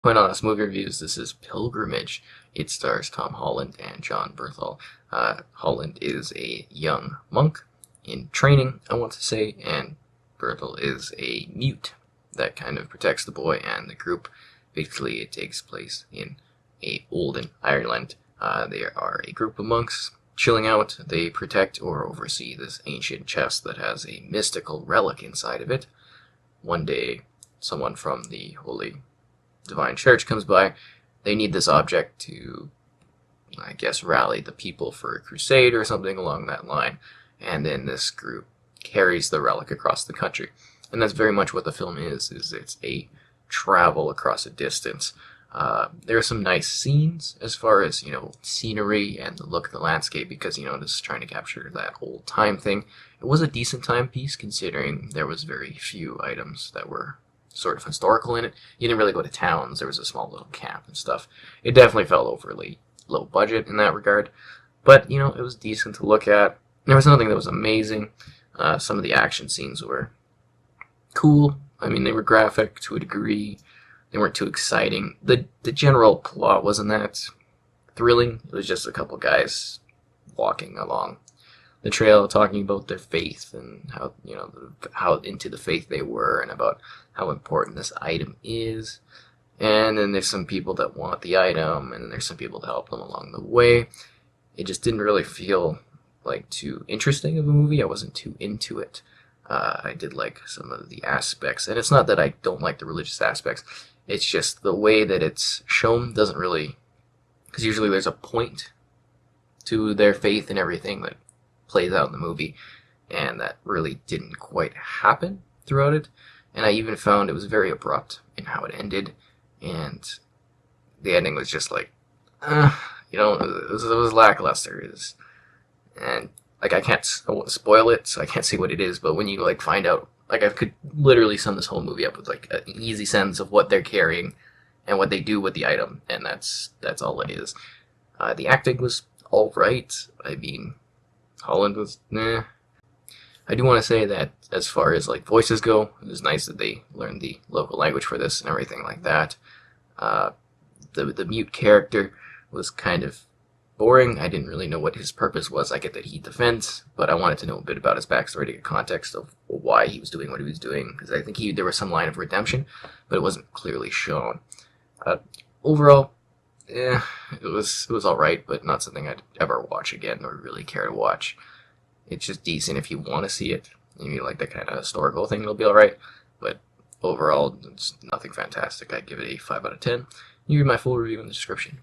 Point Honest Movie Reviews. This is Pilgrimage. It stars Tom Holland and John Bernthal. Holland is a young monk in training, I want to say, and Bernthal is a mute that kind of protects the boy and the group. Basically, it takes place in a olden Ireland. They are a group of monks chilling out. They protect or oversee this ancient chest that has a mystical relic inside of it. One day, someone from the Holy Divine Church comes by. They need this object to, I guess, rally the people for a crusade or something along that line. And then this group carries the relic across the country. And that's very much what the film is it's a travel across a distance. There are some nice scenes as far as, scenery and the look of the landscape because, this is trying to capture that old time thing. It was a decent timepiece considering there was very few items that were sort of historical in it. You didn't really go to towns. There was a small little camp and stuff. It definitely felt overly low budget in that regard. But, it was decent to look at. There was nothing that was amazing. Some of the action scenes were cool. I mean, they were graphic to a degree. They weren't too exciting. The general plot wasn't that thrilling. It was just a couple guys walking along the trail talking about their faith and how how into the faith they were and about how important this item is. And then there's some people that want the item, and then there's some people to help them along the way. It just didn't really feel like too interesting of a movie. I wasn't too into it. I did like some of the aspects, and it's not that I don't like the religious aspects. It's just the way that it's shown doesn't really, because usually there's a point to their faith and everything that plays out in the movie, and that really didn't quite happen throughout it. And I even found it was very abrupt in how it ended, and the ending was just like, it was lackluster. And like I won't spoil it, so I can't say what it is. But when you like find out, like I could literally sum this whole movie up with like an easy sense of what they're carrying and what they do with the item, and that's all it is. The acting was all right. I mean, Holland was nah. I do want to say that as far as like voices go, it was nice that they learned the local language for this and everything like that. Uh, the mute character was kind of boring. I didn't really know what his purpose was. I get that he defends, but I wanted to know a bit about his backstory to get context of why he was doing what he was doing, because I think there was some line of redemption, but it wasn't clearly shown. Overall, it was all right, but not something I'd ever watch again or really care to watch. It's just decent if you want to see it. If you like that kind of historical thing, it'll be all right. But overall, it's nothing fantastic. I'd give it a 5 out of 10. You read my full review in the description.